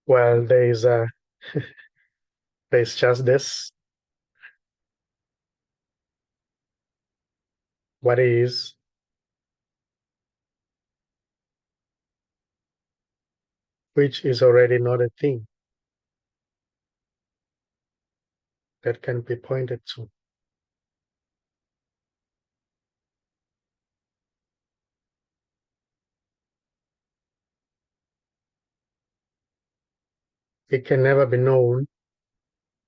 Well, there's just this, what is, which is already not a thing that can be pointed to. It can never be known,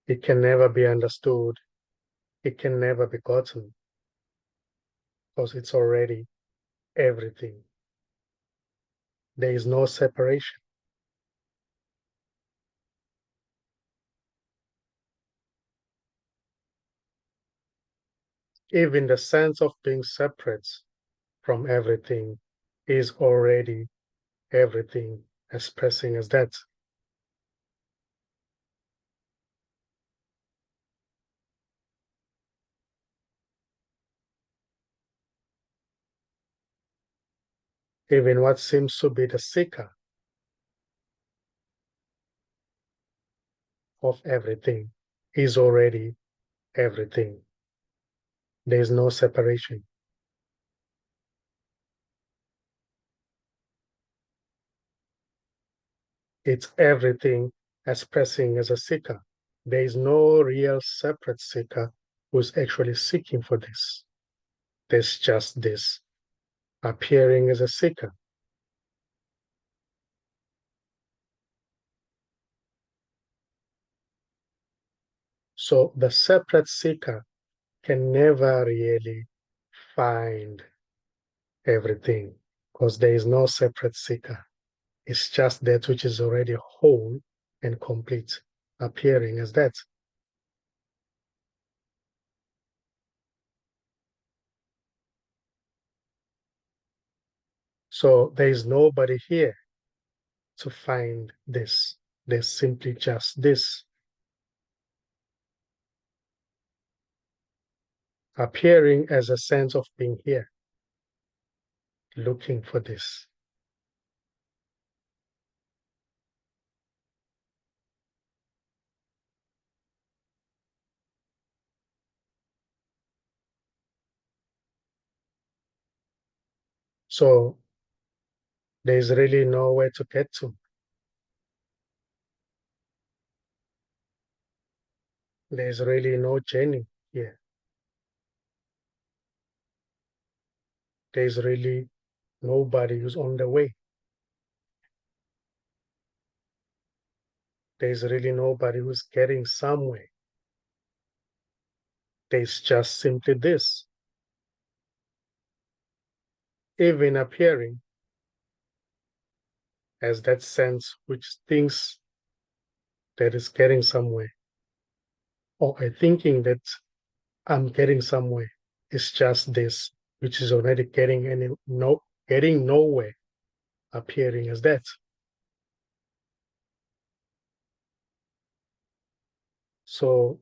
it can never be understood, it can never be gotten, because it's already everything. There is no separation. Even the sense of being separate from everything is already everything expressing as that. Even what seems to be the seeker of everything is already everything. There is no separation. It's everything expressing as a seeker. There is no real separate seeker who's actually seeking for this. There's just this appearing as a seeker. So the separate seeker can never really find everything because there is no separate seeker. It's just that which is already whole and complete, appearing as that. So there is nobody here to find this. There's simply just this appearing as a sense of being here, looking for this. So there's really nowhere to get to. There's really no journey here. There's really nobody who's on the way. There's really nobody who's getting somewhere. There's just simply this, even appearing as that sense which thinks that is getting somewhere, or I thinking that I'm getting somewhere. It's just this, which is already getting nowhere, appearing as that. So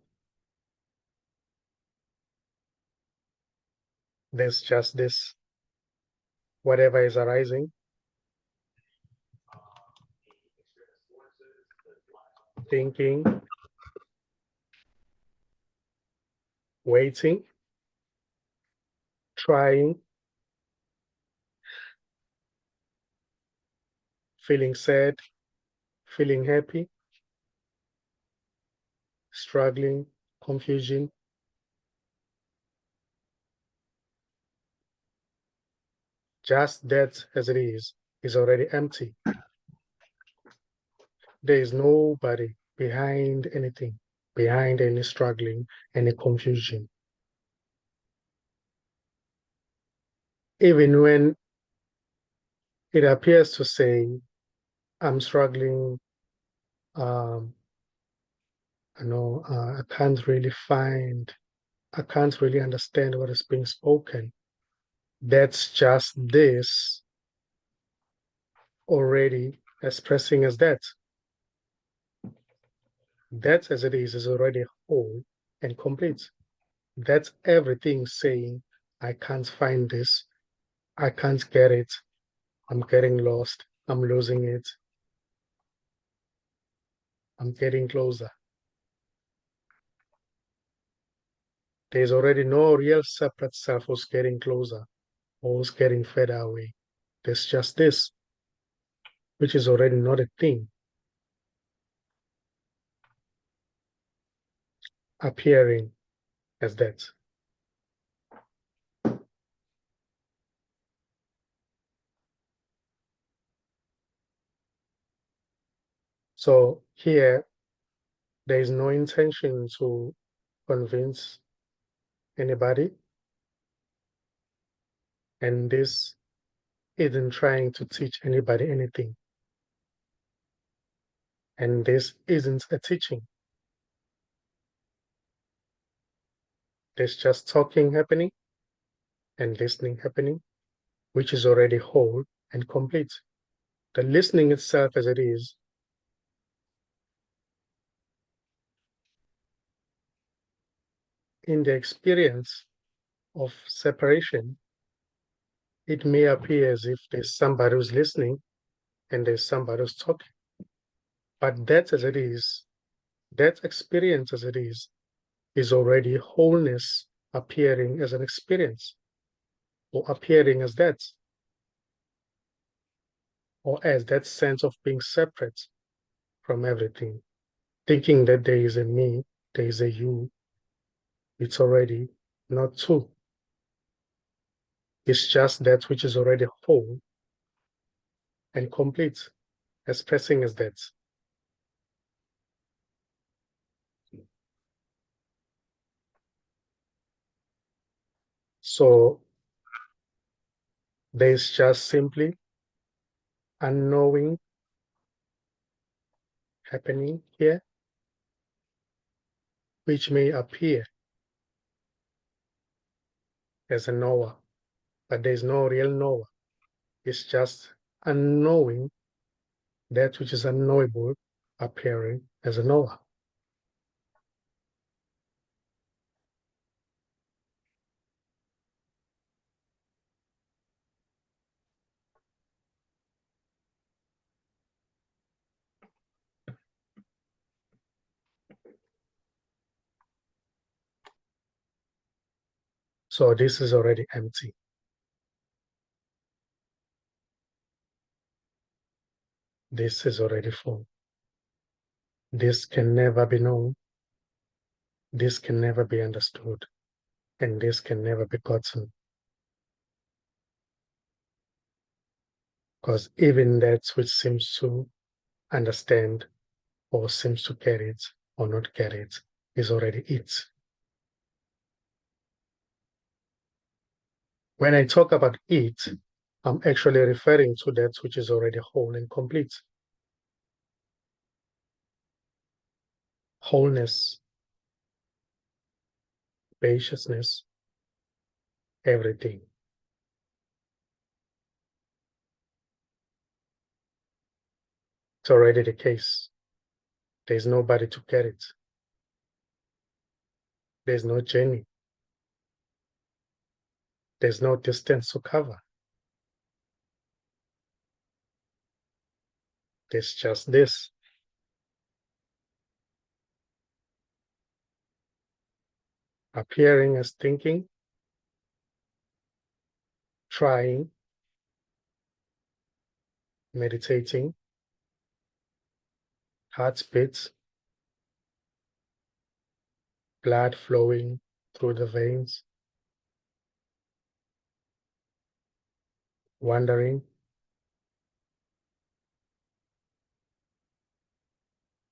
there's just this, whatever is arising, thinking, waiting, trying, feeling sad, feeling happy, struggling, confusion. Just that as it is already empty. There is nobody behind anything, behind any struggling, any confusion. Even when it appears to say, I'm struggling, um, I can't really understand what is being spoken. That's just this already expressing as that. That as it is already whole and complete. That's everything saying, I can't find this, I can't get it, I'm getting lost, I'm losing it. I'm getting closer. There's already no real separate self who's getting closer or who's getting further away. There's just this, which is already not a thing, appearing as that. So here, there is no intention to convince anybody, and this isn't trying to teach anybody anything, and this isn't a teaching. There's just talking happening and listening happening, which is already whole and complete. The listening itself as it is, in the experience of separation, it may appear as if there's somebody who's listening and there's somebody who's talking. But that as it is, that experience as it is already wholeness appearing as an experience, or appearing as that, or as that sense of being separate from everything. Thinking that there is a me, there is a you, it's already not true. It's just that which is already whole and complete, expressing as that. So there's just simply unknowing happening here, which may appear as a knower, but there's no real knower. It's just unknowing that which is unknowable appearing as a knower. So this is already empty. This is already full. This can never be known. This can never be understood. And this can never be gotten. Because even that which seems to understand or seems to get it or not get it is already it. When I talk about it, I'm actually referring to that which is already whole and complete. Wholeness, spaciousness, everything. It's already the case. There's nobody to get it. There's no journey. There's no distance to cover. There's just this. Appearing as thinking, trying, meditating, heartbeats, blood flowing through the veins, wandering.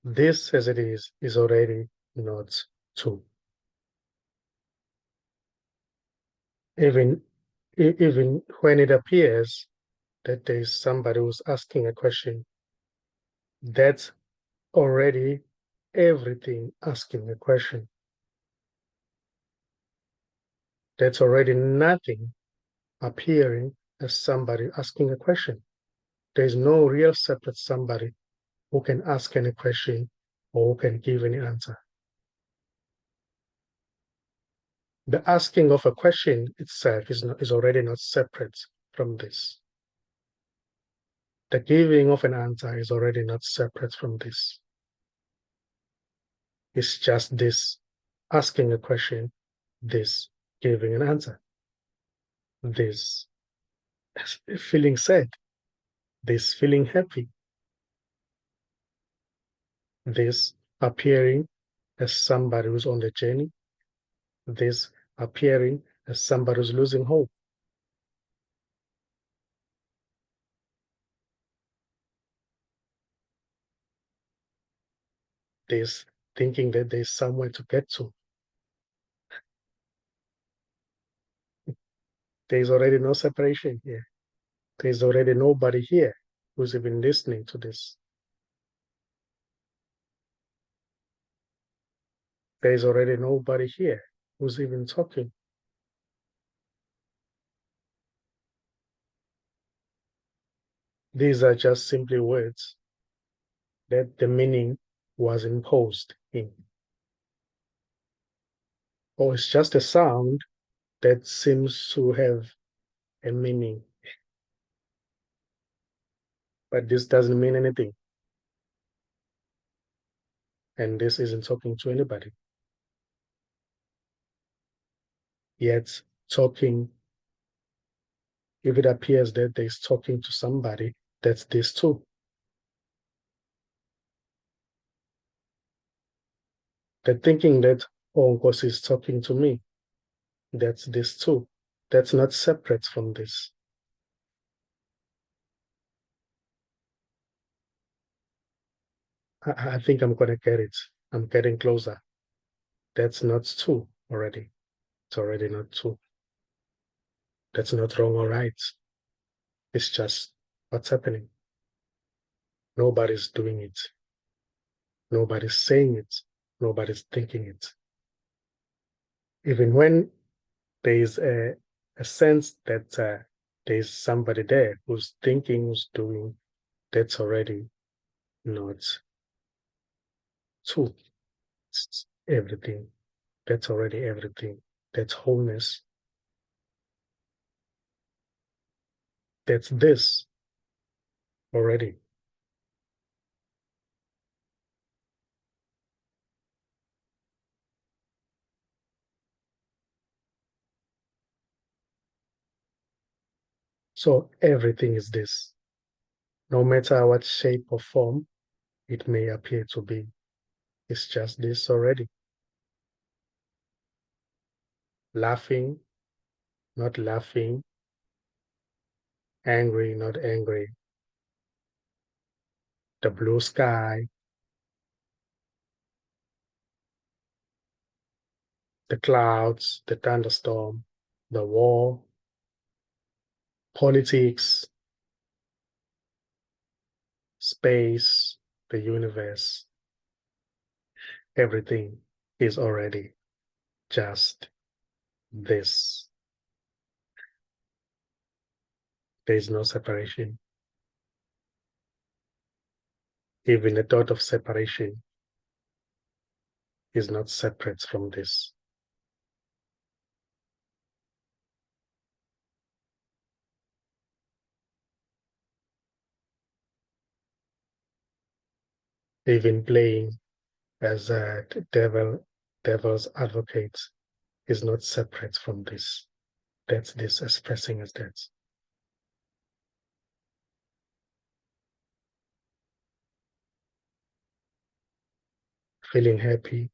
This as it is already not true. Even, even when it appears that there is somebody who's asking a question, that's already everything asking a question. That's already nothing appearing as somebody asking a question. There's no real separate somebody who can ask any question or who can give any answer. The asking of a question itself is already not separate from this. The giving of an answer is already not separate from this. It's just this asking a question, this giving an answer, this feeling sad, this feeling happy, this appearing as somebody who's on the journey, this appearing as somebody who's losing hope, this thinking that there's somewhere to get to. There's already no separation here. There's already nobody here who's even listening to this. There's already nobody here who's even talking. These are just simply words that the meaning was imposed in. Or it's just a sound that seems to have a meaning, but this doesn't mean anything. And this isn't talking to anybody. Yet, talking, if it appears that there's talking to somebody, that's this too. The thinking that, oh, Nkosi is talking to me, that's this too. That's not separate from this. I think I'm going to get it. I'm getting closer. That's not two already. It's already not two. That's not wrong or right. It's just what's happening. Nobody's doing it. Nobody's saying it. Nobody's thinking it. Even when there is a sense that there's somebody there who's thinking, who's doing, that's already not two. It's everything. That's already everything. That's wholeness. That's this already. So everything is this. No matter what shape or form it may appear to be, it's just this already. Laughing, not laughing, angry, not angry, the blue sky, the clouds, the thunderstorm, the war, politics, space, the universe, everything is already just this. There is no separation. Even the thought of separation is not separate from this. Even playing as a devil's advocate is not separate from this. That's this expressing as that. Feeling happy,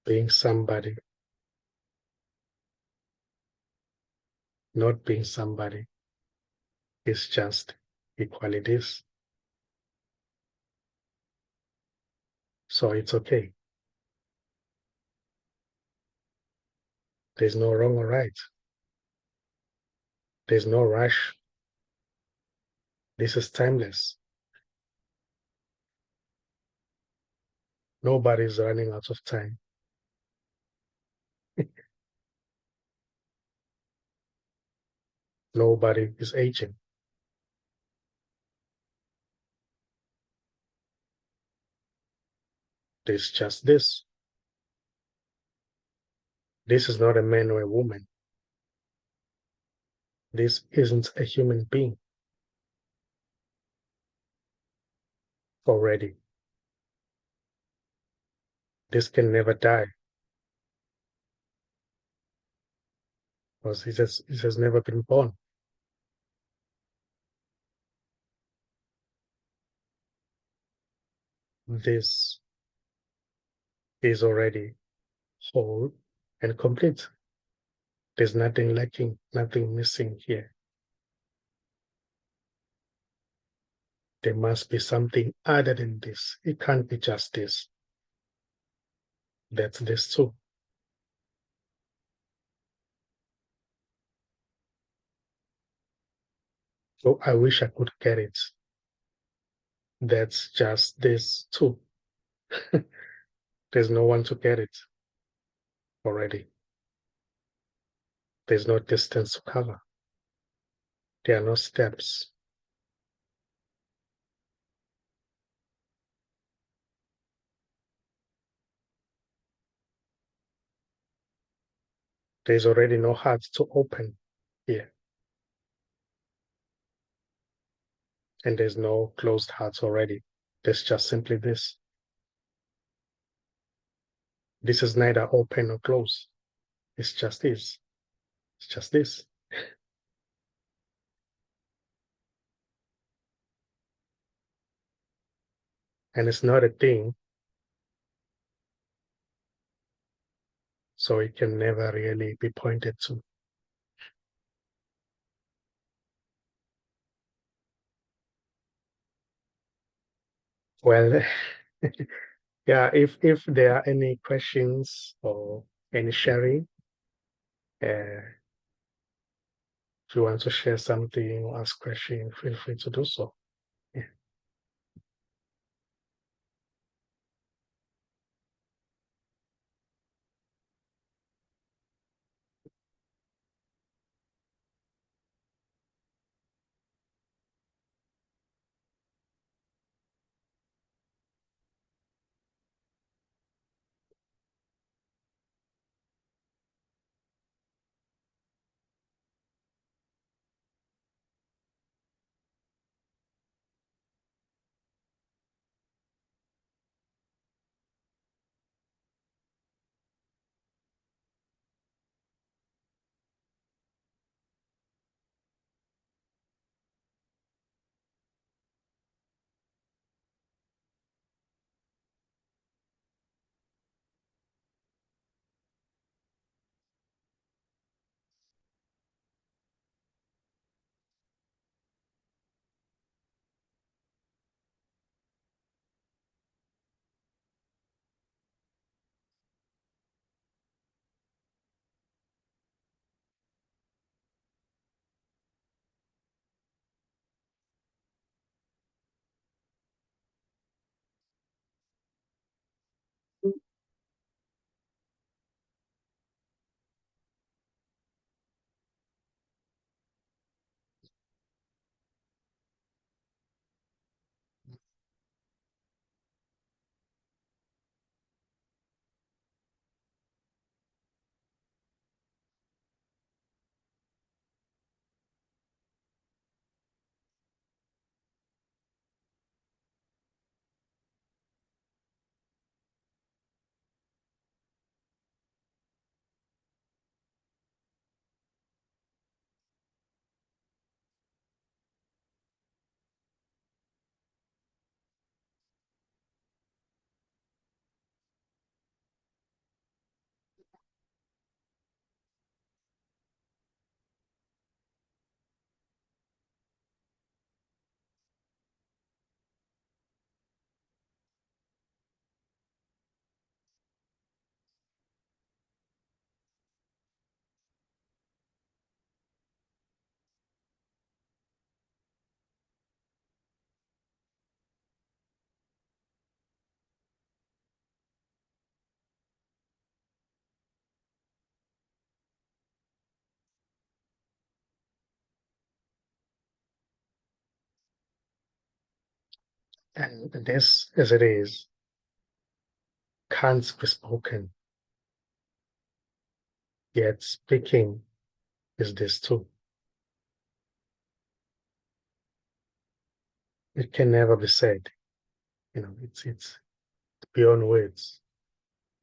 being somebody, not being somebody is just equally this. So it's okay. There's no wrong or right. There's no rush. This is timeless. Nobody's running out of time. Nobody is aging. There's just this. This is not a man or a woman. This isn't a human being. already. This can never die because it has never been born. This is already whole and complete. There's nothing lacking, nothing missing here. There must be something other than this. It can't be just this. That's this too. So I wish I could get it. That's just this too. There's no one to get it already. There's no distance to cover. There are no steps. There's already no heart to open here. And there's no closed hearts already. There's just simply this. This is neither open nor closed. It's just this. It's just this. And it's not a thing, so it can never really be pointed to. Well, yeah, if there are any questions or any sharing, if you want to share something or ask question, feel free to do so. Yeah. And this, as it is, can't be spoken, yet speaking is this too. It can never be said, It's beyond words.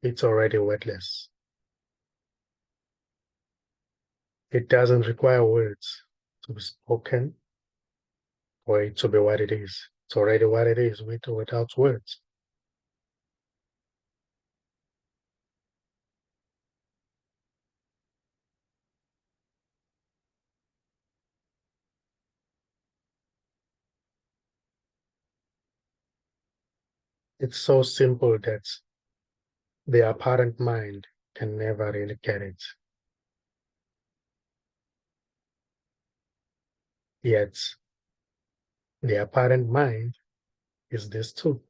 It's already wordless. It doesn't require words to be spoken for it to be what it is. It's already what it is with or without words. It's so simple that the apparent mind can never really get it. Yet the apparent mind is this too.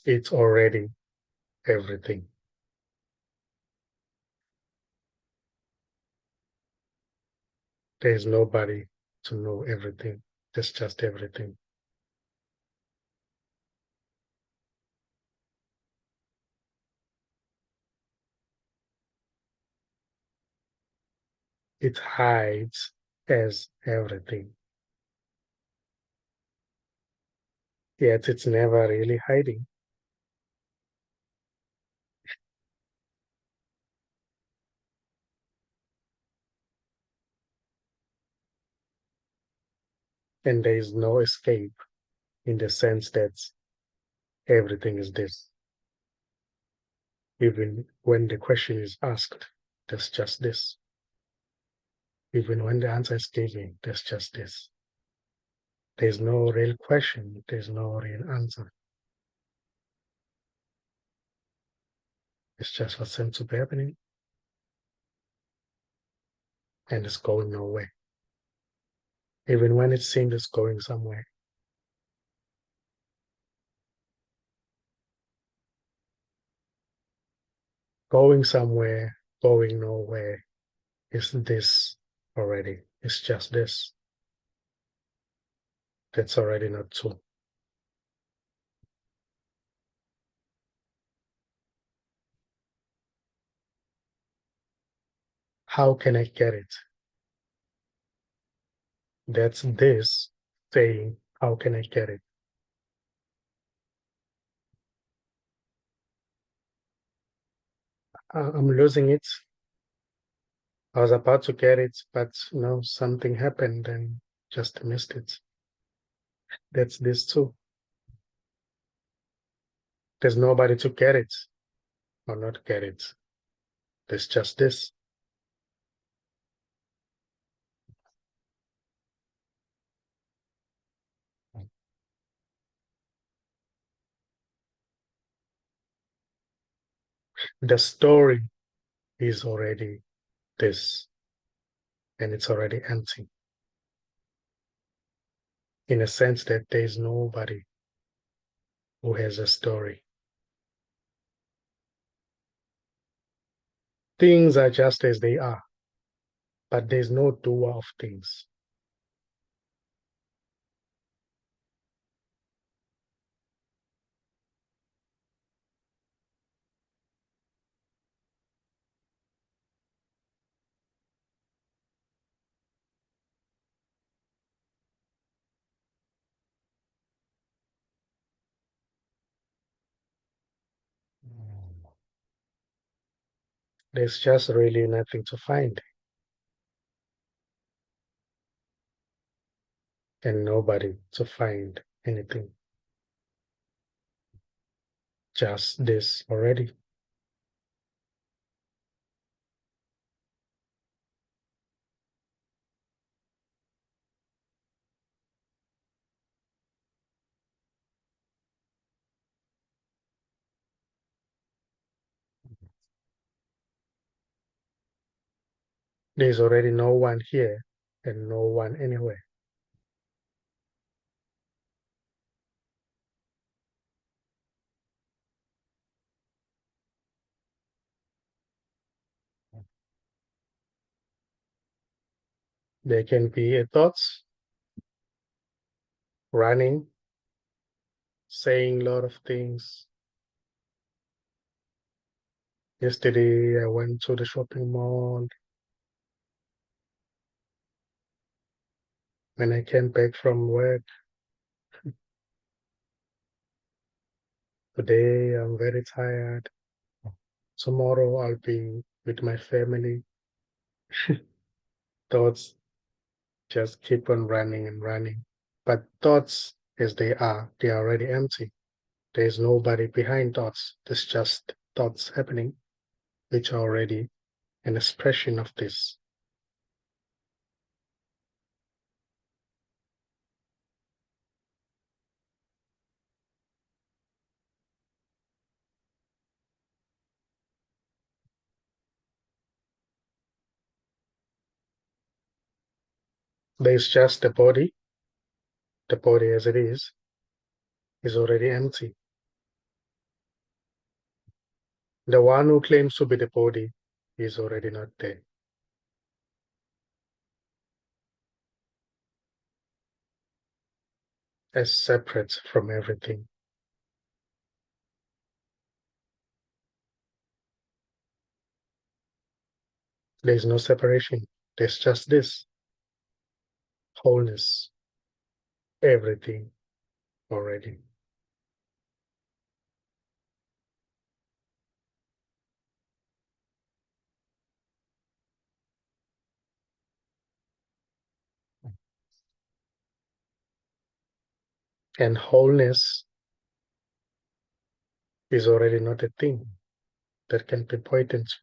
It's already everything. There's nobody to know everything. There's just everything. It hides as everything. Yet it's never really hiding. And there is no escape in the sense that everything is this. Even when the question is asked, there's just this. Even when the answer is given, there's just this. There's no real question, there's no real answer. It's just what seems to be happening and it's going nowhere. Even when it seems it's going somewhere. Going somewhere, going nowhere is this already. It's just this. That's already not true. How can I get it? That's this saying, how can I get it? I'm losing it. I was about to get it, but something happened and just missed it. That's this too. There's nobody to get it or not get it. There's just this. The story is already this, and it's already empty in a sense that there's nobody who has a story. Things are just as they are, but there's no doer of things. There's just really nothing to find and nobody to find anything. Just this already. There's already no one here and no one anywhere. There can be a thoughts, running, saying a lot of things. Yesterday, I went to the shopping mall. When I came back from work, today I'm very tired. Tomorrow I'll be with my family. Thoughts just keep on running and running. But thoughts, as they are already empty. There's nobody behind thoughts. There's just thoughts happening, which are already an expression of this. There's just the body as it is already empty. The one who claims to be the body is already not there. As separate from everything. There's no separation. There's just this wholeness, everything already. And wholeness is already not a thing that can be pointed to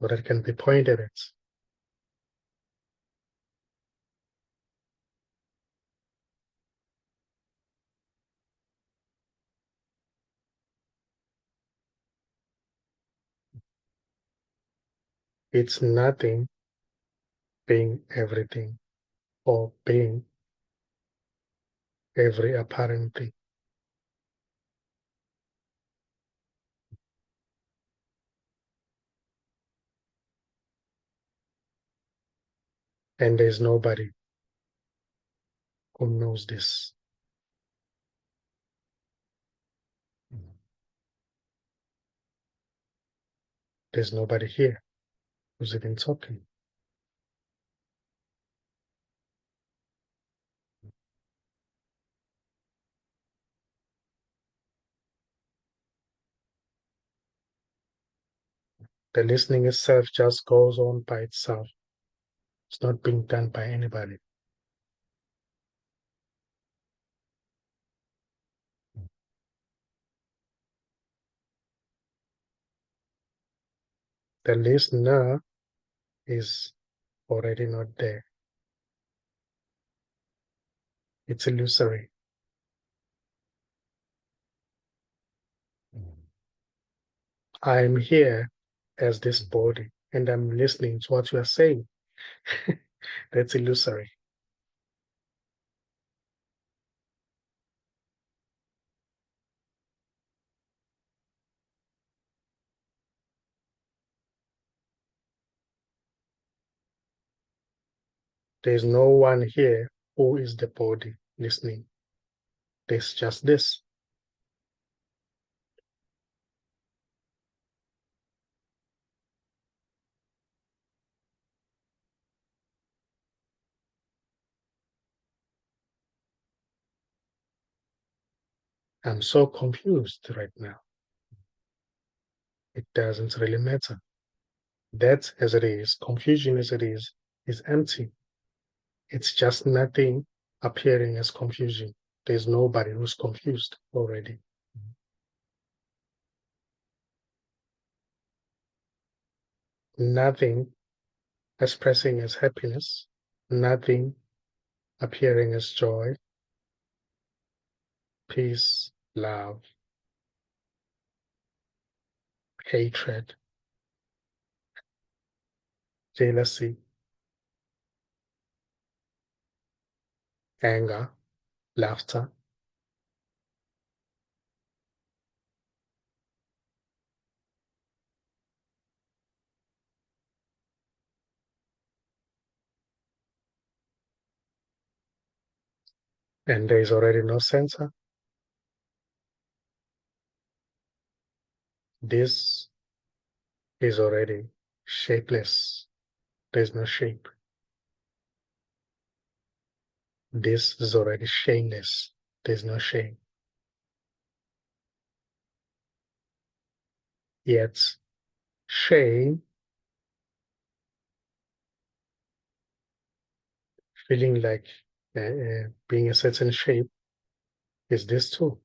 or that can be pointed at. It's nothing being everything or being every apparent thing. And there's nobody who knows this. There's nobody here who's even talking. The listening itself just goes on by itself. It's not being done by anybody. The listener is already not there. It's illusory. I'm here as this body and I'm listening to what you are saying. That's illusory. There's no one here who is the body listening. There's just this. I'm so confused right now. It doesn't really matter. That as it is, confusion as it is empty. It's just nothing appearing as confusion. There's nobody who's confused already. Nothing expressing as happiness, nothing appearing as joy, peace, love, hatred, jealousy, anger, laughter. and there is already no center. This is already shapeless. There's no shape. This is already shameless. There's no shame. Yet shame, feeling like being a certain shape, is this too.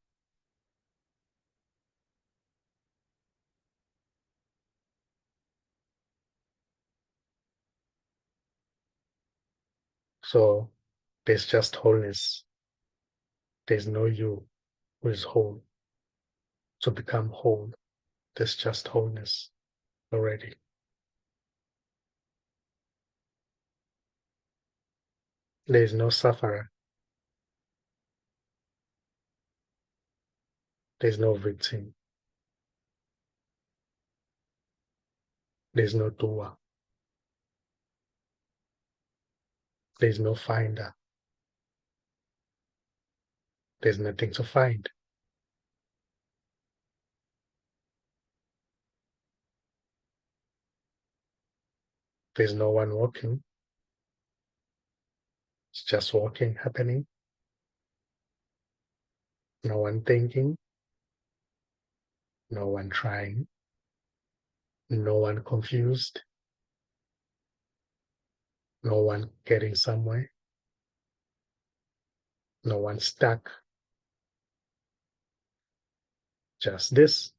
So there's just wholeness. There's no you who is whole. To become whole, there's just wholeness already. There's no sufferer. There's no victim. There's no doer. There's no finder. There's nothing to find. There's no one walking. It's just walking happening. No one thinking. No one trying. No one confused. No one getting somewhere. No one stuck. Just this.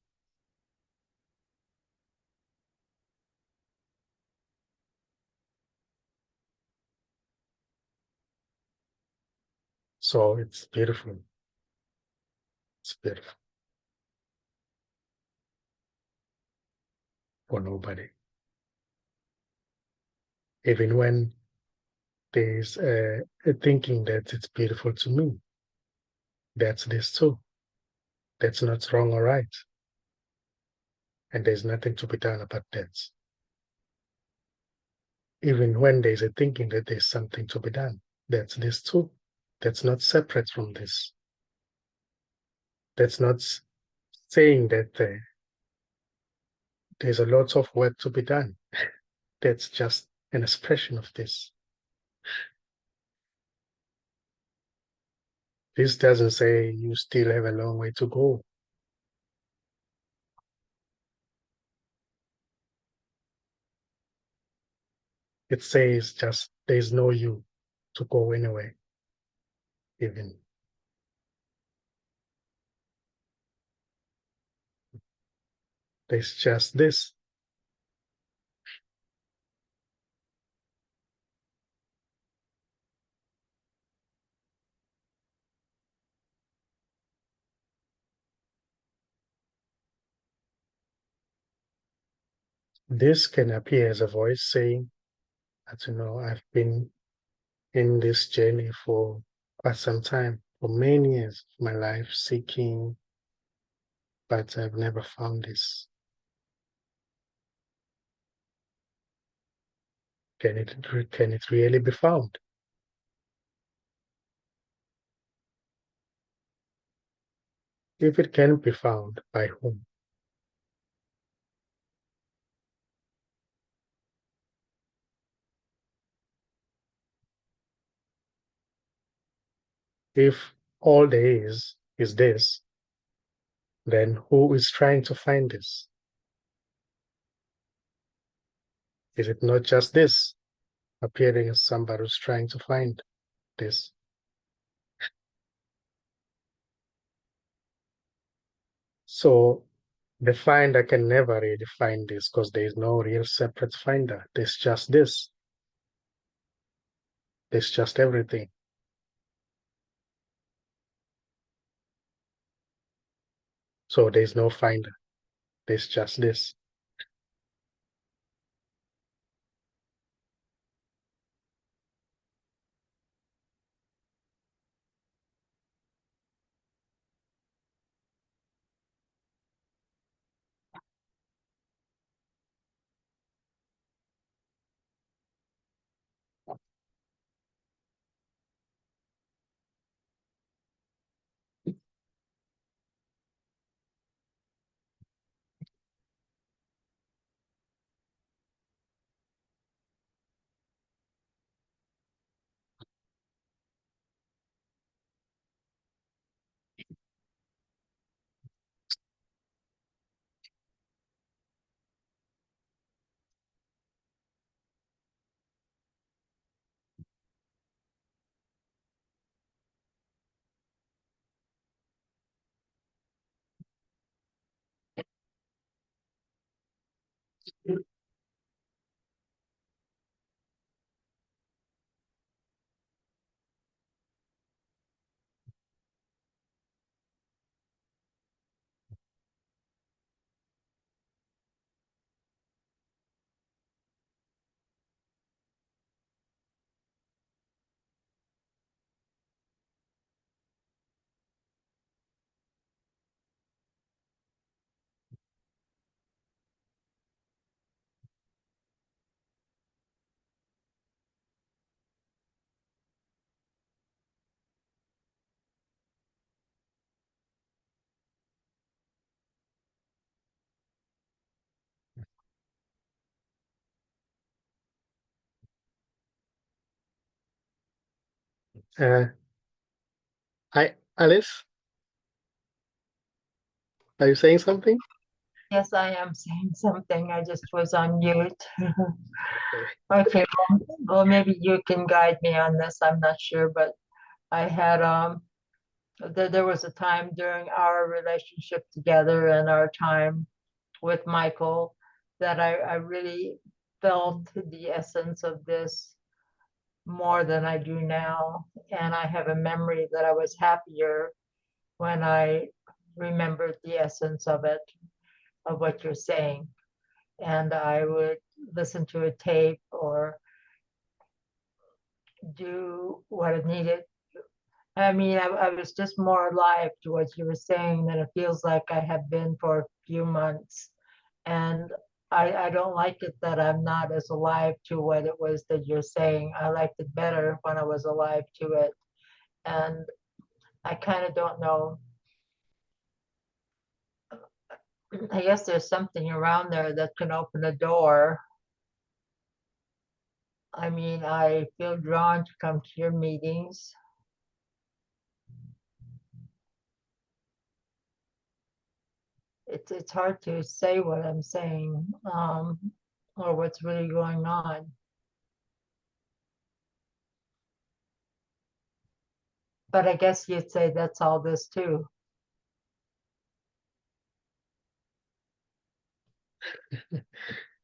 So it's beautiful. It's beautiful for nobody. Even when there's a thinking that it's beautiful to me, that's this too. That's not wrong or right. And there's nothing to be done about that. Even when there's a thinking that there's something to be done, that's this too. That's not separate from this. That's not saying that there's a lot of work to be done. That's just an expression of this. This doesn't say you still have a long way to go. It says just there's no you to go anyway, even. There's just this. This can appear as a voice saying, I don't know, I've been in this journey for quite some time, for many years of my life, seeking, but I've never found this. Can it really be found? If it can be found, by whom? If all there is this, then who is trying to find this? Is it not just this appearing as somebody who's trying to find this? So the finder can never really find this because there is no real separate finder. There's just this. There's just everything. So there's no finder. There's just this. Uh, Alice, are you saying something? Yes, I am saying something. I just was on mute. Okay. Okay, well, maybe you can guide me on this. I'm not sure, but I had there was a time during our relationship together and our time with Michael that I really felt the essence of this more than I do now. And I have a memory that I was happier when I remembered the essence of it, of what you're saying. And I would listen to a tape or do what it needed. I mean, I was just more alive to what you were saying than it feels like I have been for a few months. And I don't like it that I'm not as alive to what it was that you're saying. I liked it better when I was alive to it. And I kind of don't know. I guess there's something around there that can open a door. I mean, I feel drawn to come to your meetings. It's hard to say what I'm saying, or what's really going on. But I guess you'd say that's all this too.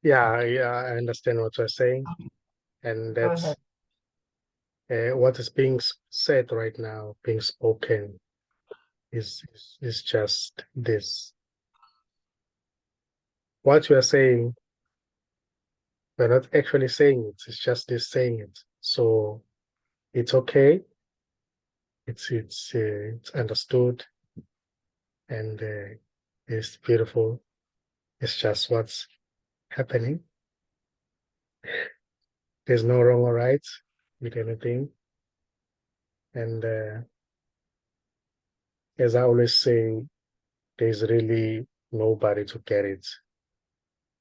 Yeah, I understand what you're saying, and Go ahead. that's what is being said right now, being spoken is just this. What you are saying, we're not actually saying it. It's just this saying it. So it's okay. It's understood, and it's beautiful. It's just what's happening. There's no wrong or right with anything. And as I always say, there's really nobody to get it.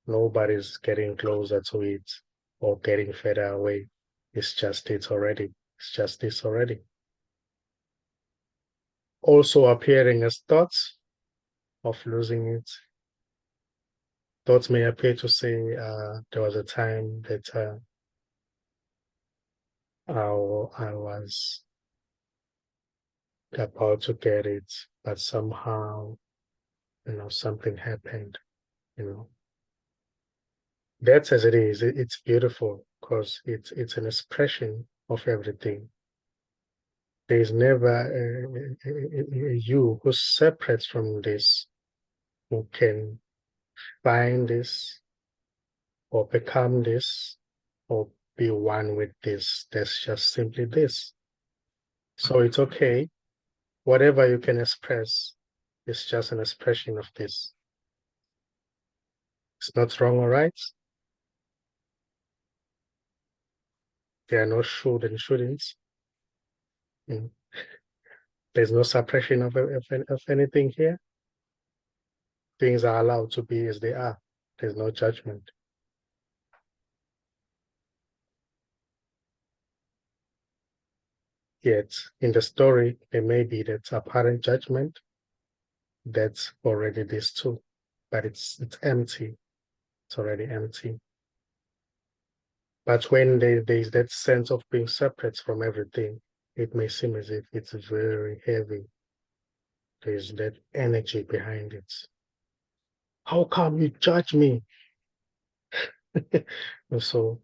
Nobody's getting closer to it or getting further away. It's just it already. It's just this already. Also appearing as thoughts of losing it. Thoughts may appear to say there was a time that I was about to get it, but somehow, something happened, you know. That's as it is. It's beautiful because it's an expression of everything. There's never a you who separates from this, who can find this or become this or be one with this. There's just simply this. So it's okay. Whatever you can express is just an expression of this. It's not wrong or right. There are no should and shouldn'ts. Mm. There's no suppression of anything here. Things are allowed to be as they are. There's no judgment. Yet in the story, there may be that apparent judgment that's already this too, but it's empty. It's already empty. But when there's that sense of being separate from everything, it may seem as if it's very heavy. There's that energy behind it. How come you judge me? So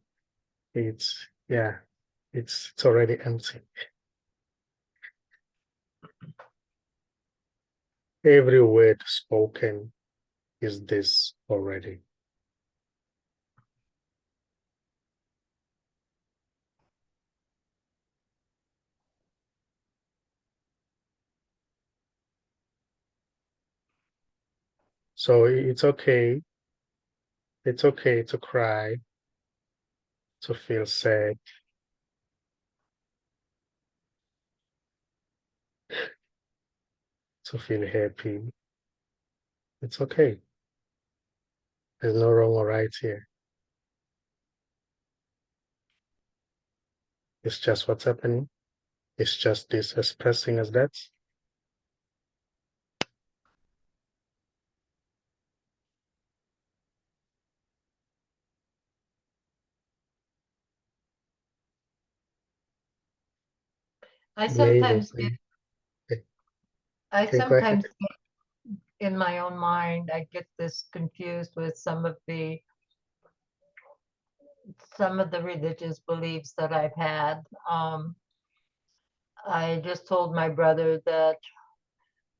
yeah, it's already empty. Every word spoken is this already. So it's okay. It's okay to cry, to feel sad, to feel happy. It's okay. There's no wrong or right here. It's just what's happening. It's just this expressing as that. I Amazing sometimes thing. Okay, I okay, go ahead. sometimes in my own mind, I get this confused with some of the religious beliefs that I've had. I just told my brother that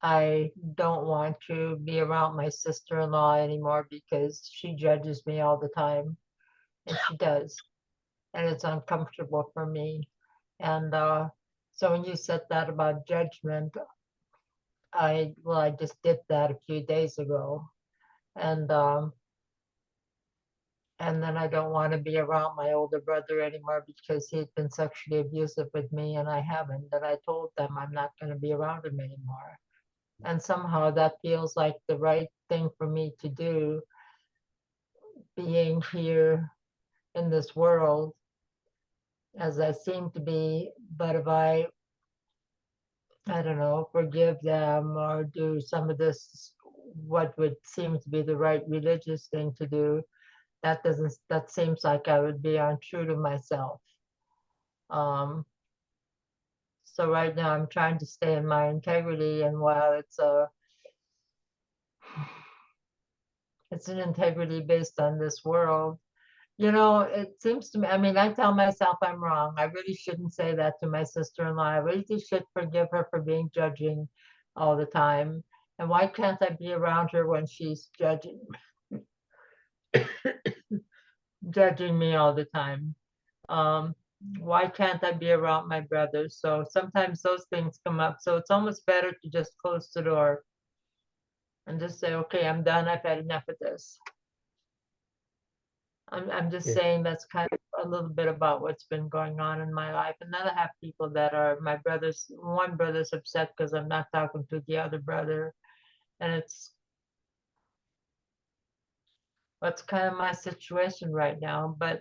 I don't want to be around my sister-in-law anymore because she judges me all the time, and she does, and it's uncomfortable for me. And so when you said that about judgment, I just did that a few days ago, and um, and then I don't want to be around my older brother anymore because he's been sexually abusive with me and I haven't. And I told them I'm not going to be around him anymore. And somehow that feels like the right thing for me to do, being here in this world as I seem to be. But if I don't know, forgive them or do some of this, what would seem to be the right religious thing to do, that seems like I would be untrue to myself. Um, so right now I'm trying to stay in my integrity, and while it's an integrity based on this world, it seems to me, I mean, I tell myself I'm wrong. I really shouldn't say that to my sister-in-law. I really should forgive her for being judging all the time. And why can't I be around her when she's judging me all the time? Um, why can't I be around my brothers? So sometimes those things come up. So it's almost better to just close the door and just say, okay, I'm done. I've had enough of this. I'm just Yeah, saying that's kind of a little bit about what's been going on in my life. And then I have people that are my brothers. One brother's upset because I'm not talking to the other brother. And that's kind of my situation right now. But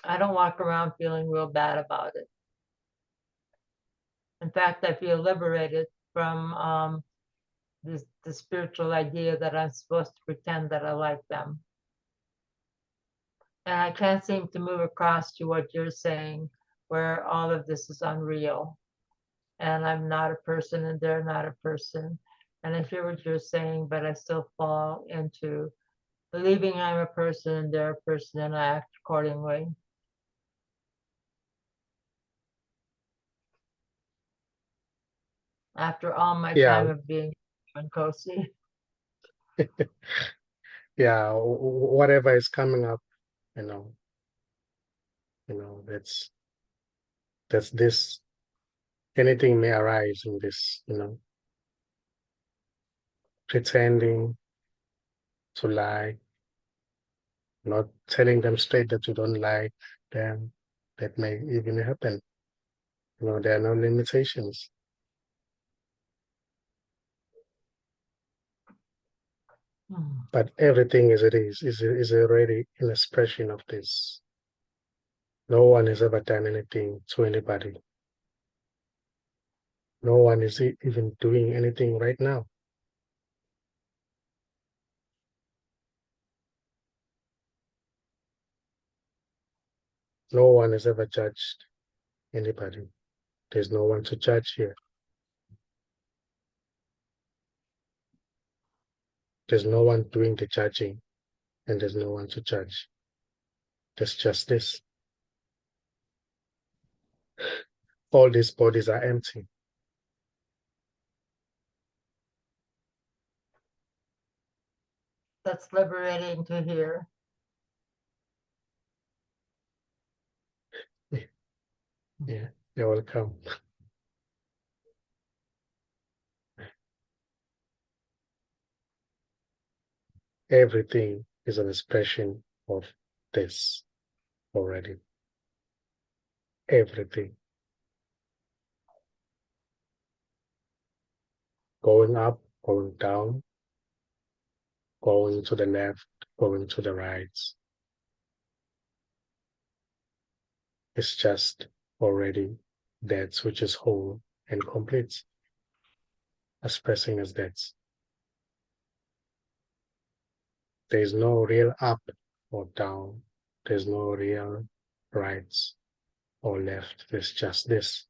I don't walk around feeling real bad about it. In fact, I feel liberated from the spiritual idea that I'm supposed to pretend that I like them. And I can't seem to move across to what you're saying, where all of this is unreal. And I'm not a person and they're not a person. And I hear what you're saying, but I still fall into believing I'm a person and they're a person and I act accordingly. After all my yeah, time of being in Nkosi. yeah. Whatever is coming up, you know, that's this. Anything may arise in this, pretending to lie, not telling them straight that you don't like them. That may even happen. There are no limitations. Hmm. But everything as it is already an expression of this. No one has ever done anything to anybody. No one is even doing anything right now. No one has ever judged anybody. There's no one to judge here. There's no one doing the judging. and there's no one to judge. There's just this. All these bodies are empty. That's liberating to hear. Yeah, you're welcome. Everything is an expression of this already. Everything. Going up, going down, going to the left, going to the right. It's just already that which is whole and complete, expressing as that. There is no real up or down. There's no real right or left. There's just this.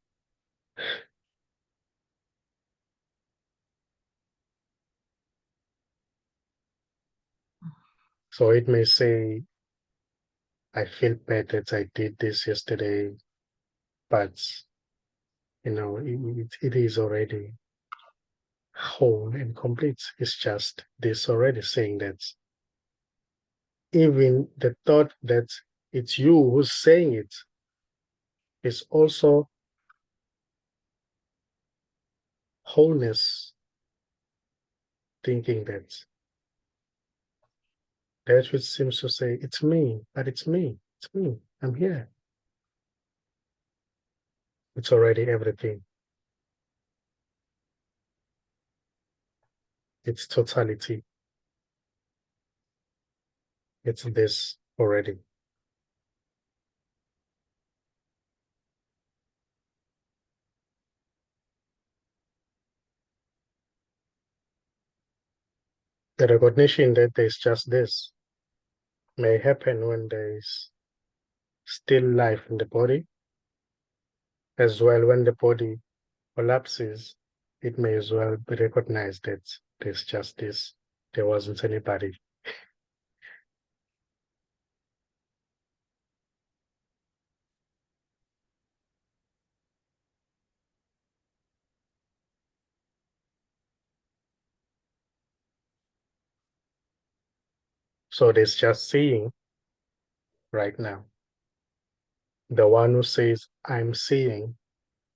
So it may say, I feel bad that I did this yesterday, but it is already whole and complete. It's just this already saying that even the thought that it's you who's saying it is also wholeness, thinking that which seems to say, it's me, but it's me, it's me, I'm here. It's already everything. It's totality. It's this already. The recognition that there's just this may happen when there's still life in the body, as well when the body collapses, it may as well be recognized that there's just this. There wasn't anybody. So there's just seeing right now. The one who says, I'm seeing,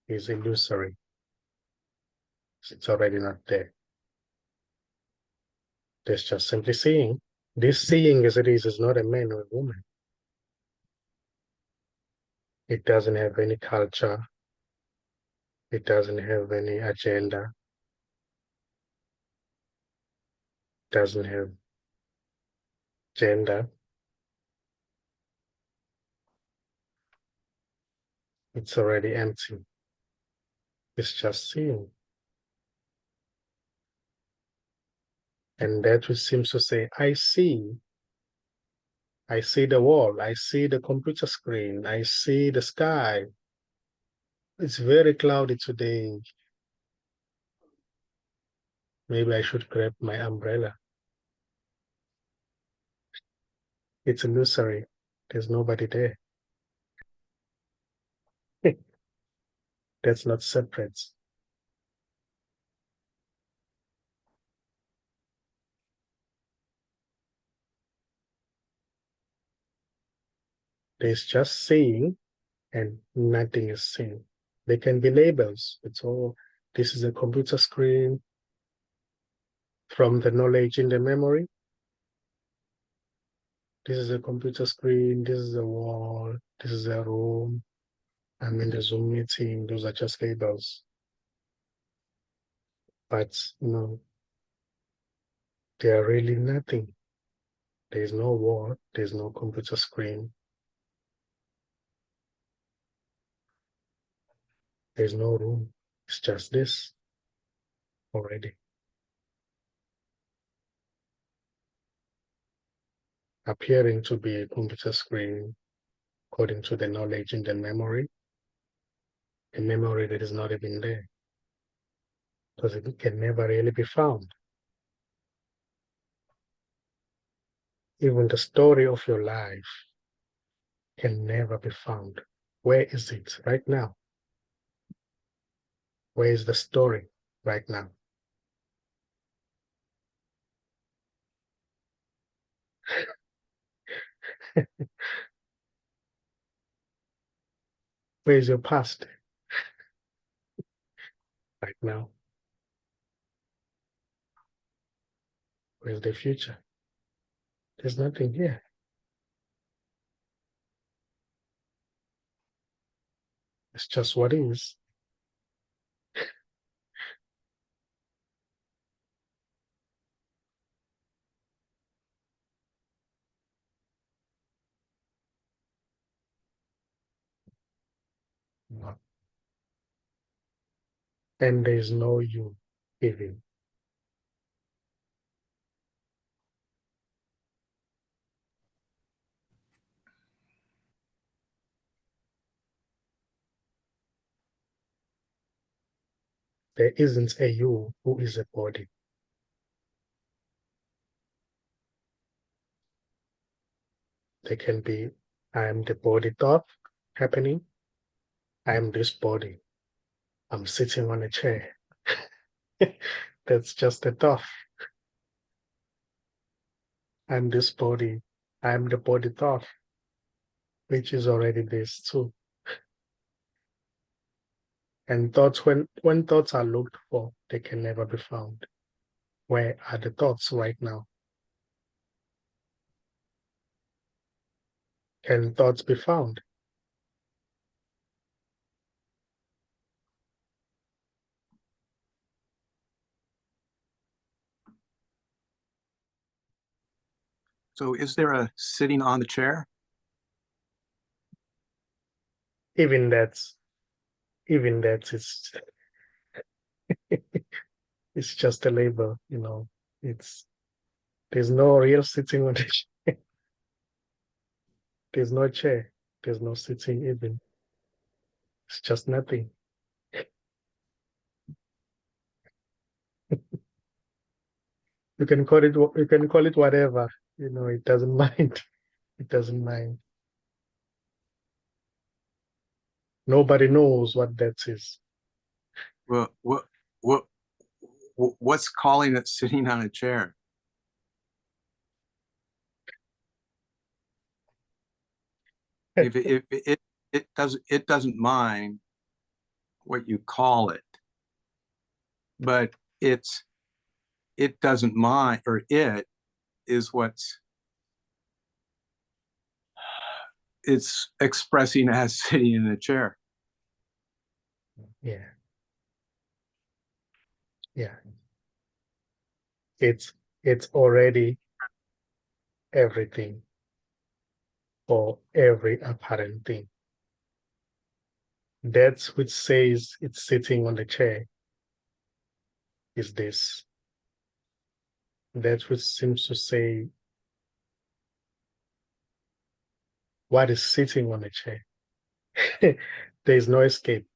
is illusory. It's already not there. There's just simply seeing. This seeing as it is not a man or a woman. It doesn't have any culture. It doesn't have any agenda. Doesn't have gender. It's already empty. It's just seeing. And that which seems to say, I see the wall, I see the computer screen, I see the sky. It's very cloudy today. Maybe I should grab my umbrella. It's illusory. There's nobody there. That's not separate. There's just seeing and nothing is seen. They can be labels. It's all, this is a computer screen from the knowledge in the memory. This is a computer screen. This is a wall. This is a room. I'm in the Zoom meeting. Those are just labels. But they are really nothing. There's no wall. There's no computer screen. There's no room. It's just this already. Appearing to be a computer screen according to the knowledge in the memory, a memory that is not even there because it can never really be found. Even the story of your life can never be found. Where is it right now? Where is the story right now? Where is your past right now? Where's the future? There's nothing here. It's just what is. And there's no you even. There isn't a you who is a body. There can be, I am the body thought happening. I am this body. I'm sitting on a chair. That's just a thought. I'm this body. I'm the body thought, which is already this too. And thoughts, when thoughts are looked for, they can never be found. Where are the thoughts right now? Can thoughts be found? So is there a sitting on the chair? Even that's even that is it's just a label, you know. It's there's no real sitting on the chair. There's no chair. There's no sitting even. It's just nothing. You can call it whatever, you know, it doesn't mind. It doesn't mind. Nobody knows what that is. Well, what what's calling it sitting on a chair? If it doesn't mind what you call it, but it doesn't mind, or it is what's it's expressing as sitting in a chair. Yeah, yeah. It's already everything for every apparent thing. That which says it's sitting on the chair is this. That which seems to say what is sitting on the chair. There is no escape.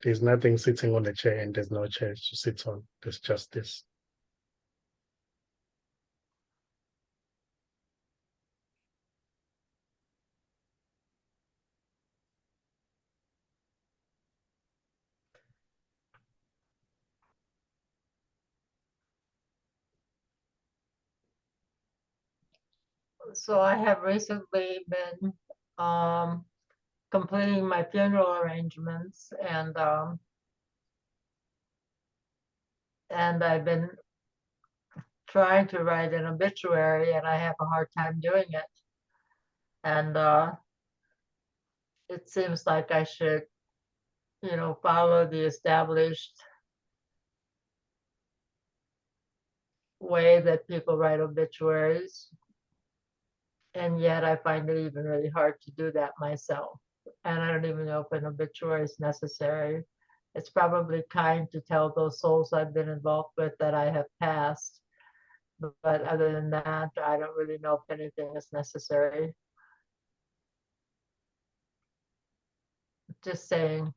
There's nothing sitting on the chair and there's no chair to sit on. There's just this. So I have recently been um, completing my funeral arrangements, and I've been trying to write an obituary, and I have a hard time doing it. And it seems like I should, follow the established way that people write obituaries. And yet I find it even really hard to do that myself. And I don't even know if an obituary is necessary. It's probably kind to tell those souls I've been involved with that I have passed. But other than that, I don't really know if anything is necessary. Just saying.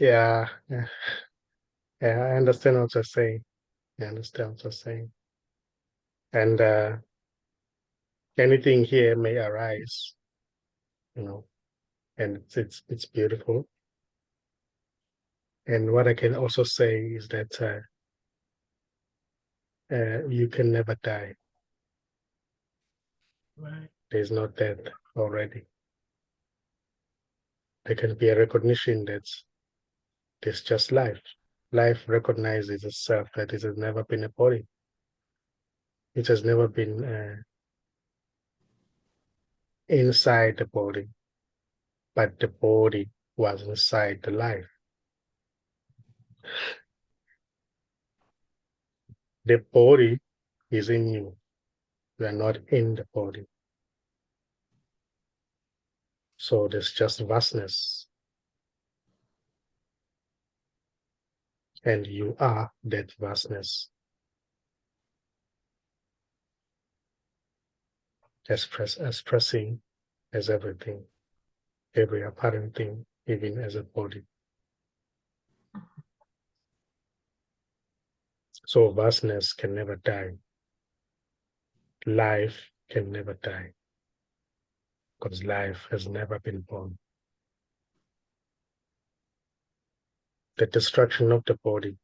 Yeah, yeah, yeah, I understand what you're saying. I understand what you're saying. And anything here may arise, you know, and it's beautiful. And what I can also say is that you can never die. Right. There's no death already. There can be a recognition that there's just life. Life recognizes itself that it has never been a body. It has never been inside the body, but the body was inside the life. The body is in you. You are not in the body. So there's just vastness. And you are that vastness. Expressing as everything, every apparent thing, even as a body. So vastness can never die. Life can never die because life has never been born. The destruction of the body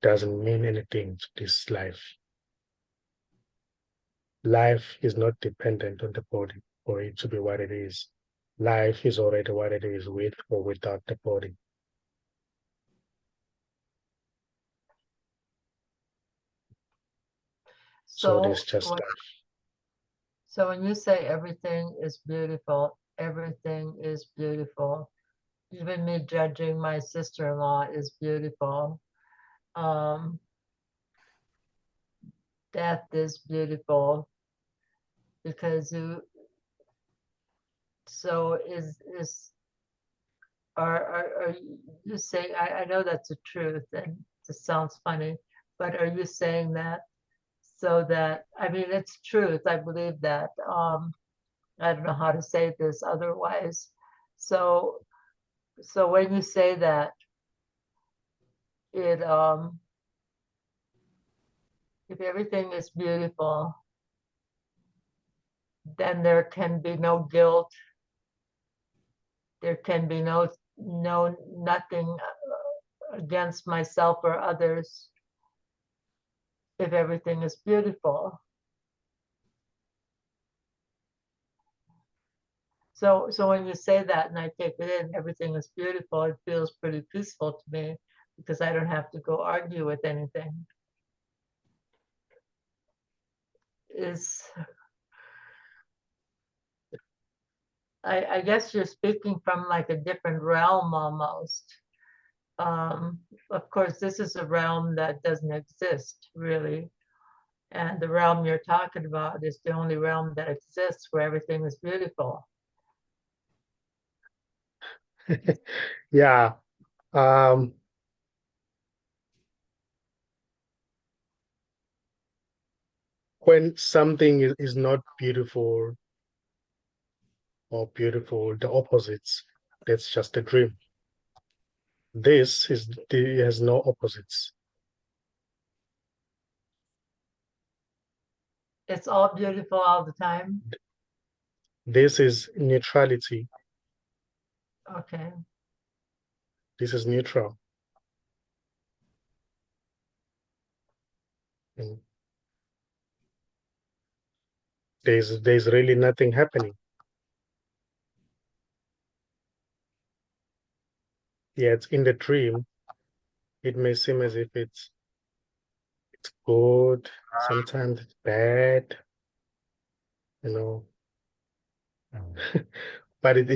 doesn't mean anything to this life. Life is not dependent on the body for it to be what it is. Life is already what it is with or without the body. So So there's just when, life. so when you say everything is beautiful, everything is beautiful. Even me judging my sister-in-law is beautiful. Um, Death is beautiful because you. So is are you saying? I know that's the truth, and it sounds funny, but are you saying that so that I mean it's truth? I believe that. I don't know how to say this otherwise. So so when you say that, it if everything is beautiful, then there can be no guilt. There can be no nothing against myself or others if everything is beautiful. So when you say that and I take it in, everything is beautiful, it feels pretty peaceful to me because I don't have to go argue with anything. Is I guess you're speaking from like a different realm almost. Um, of course, this is a realm that doesn't exist really. And the realm you're talking about is the only realm that exists where everything is beautiful. Yeah. Um, when something is not beautiful or beautiful, the opposites, that's just a dream. This has no opposites. It's all beautiful all the time. This is neutrality. Okay. This is neutral. And there's really nothing happening. Yet in the dream, it may seem as if it's good, sometimes it's bad, you know. But it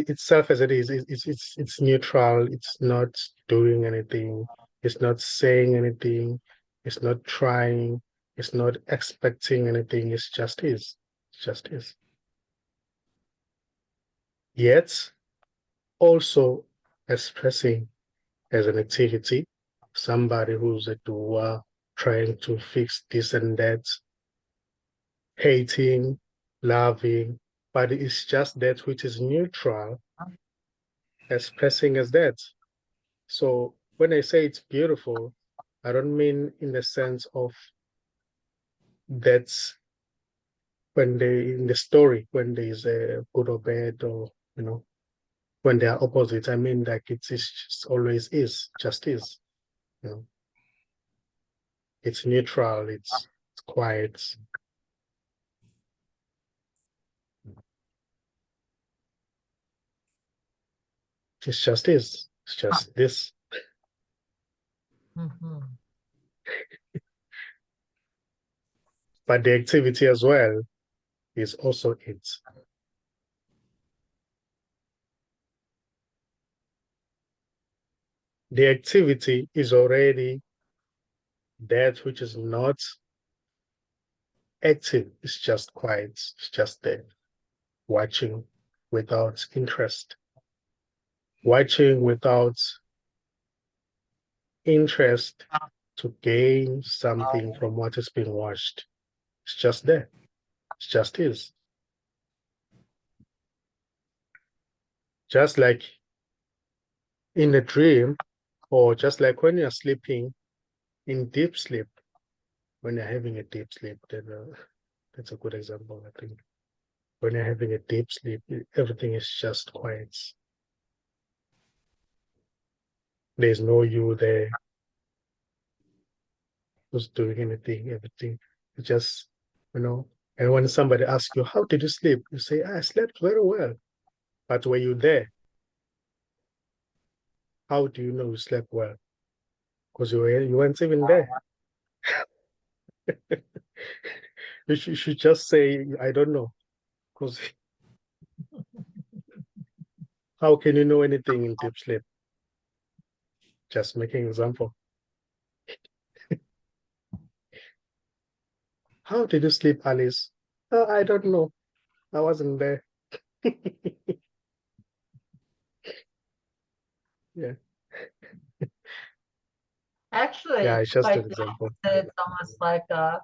itself as it is, it's neutral. It's not doing anything. It's not saying anything. It's not trying. It's not expecting anything. It's just is. It just is. Yet also expressing as an activity, somebody who's a doer, trying to fix this and that, hating, loving, but it's just that which is neutral, expressing as that. So when I say it's beautiful, I don't mean in the sense of that's when they in the story when there is a good or bad or when they are opposites. I mean like it's just always just is. You know, it's neutral. It's quiet. It just is. It's just this. Mhm. But the activity as well is also it. The activity is already that which is not active. It's just quiet. It's just there, watching without interest, watching without interest to gain something from what is being watched. It's just there. It just is. Just like in a dream, or just like when you're sleeping in deep sleep, when you're having a deep sleep, then that's a good example, I think. When you're having a deep sleep, everything is just quiet. There's no you there who's doing anything, everything. It's just, and when somebody asks you, how did you sleep? You say, I slept very well. But were you there? How do you know you slept well? Because you weren't even there. You should just say, I don't know. Because how can you know anything in deep sleep? Just making an example. How did you sleep, Alice? Oh, I don't know. I wasn't there. Yeah. Actually, Yeah, it's it's just quite an the example. opposite. It's almost like I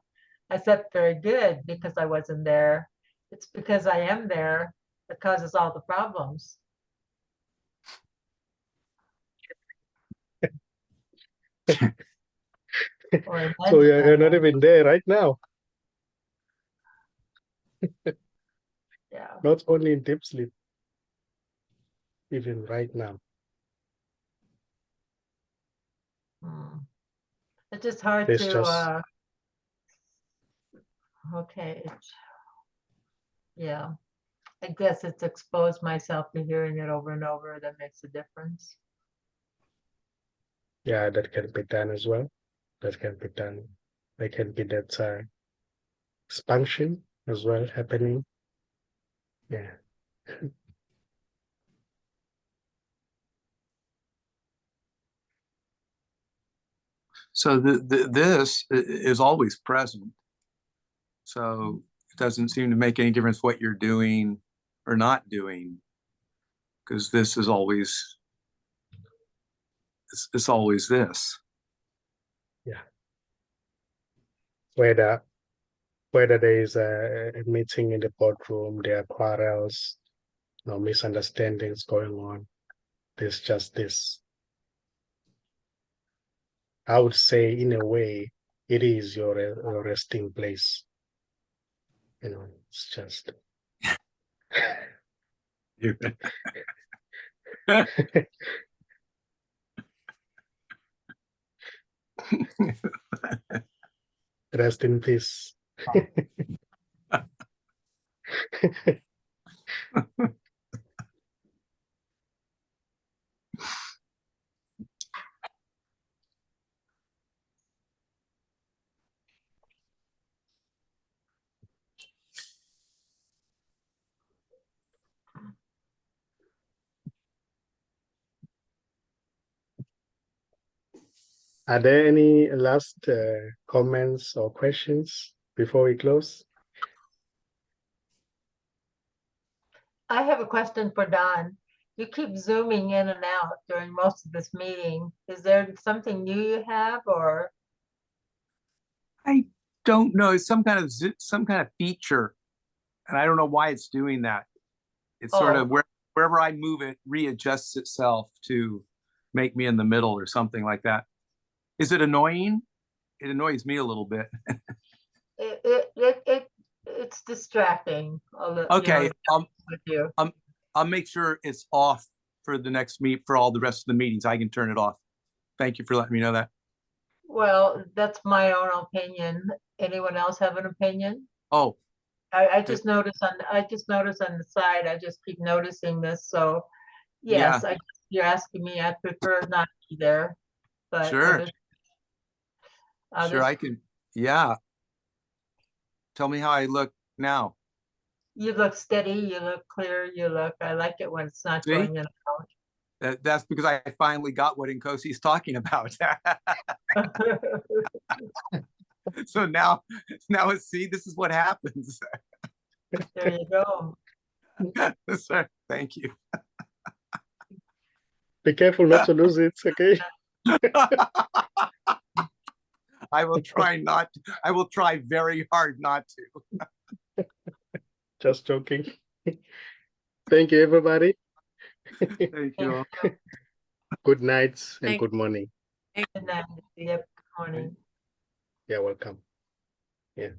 slept very good because I wasn't there. It's because I am there that causes all the problems. Or So imagine you're I not am. even there right now. Yeah. Not only in deep sleep, even right now. Hmm. It's just hard There's to just, okay. Yeah. I guess it's exposed myself to hearing it over and over that makes a difference. yeah, that can be done as well. That can be done. There can be that expansion as well happening. Yeah. So this is always present. So it doesn't seem to make any difference what you're doing or not doing, because this is always it's always this. Yeah. Whether there is a meeting in the boardroom, there are quarrels, no misunderstandings going on. There's just this. I would say, in a way, it is your resting place. It's just. Rest in peace. Are there any last comments or questions before we close? I have a question for Don. You keep zooming in and out during most of this meeting. Is there something new you have or? I don't know. It's some kind of feature, and I don't know why it's doing that. It's sort Oh, of wherever I move it readjusts itself to make me in the middle or something like that. Is it annoying? It annoys me a little bit. It's distracting a little, Okay, with you. I'll make sure it's off for the next for all the rest of the meetings. I can turn it off. Thank you for letting me know that. Well, that's my own opinion. Anyone else have an opinion? Oh, I just noticed on the side, I just keep noticing this, so yes, yeah, I guess you're asking me, I prefer not to be there, but sure, others, I can. Yeah. Tell me how I look now. you look steady, you look clear, I like it when it's not See? going in and That's because I finally got what Nkosi's talking about. out. So now see, this is what happens. There you go. Sir, thank you. Be careful not to lose it, okay? I will try not to. I will try very hard not to. Just joking. Thank you, everybody. Thank you all. Good nights and Thank good morning. Good night. Yep, good morning. You're welcome. Yeah.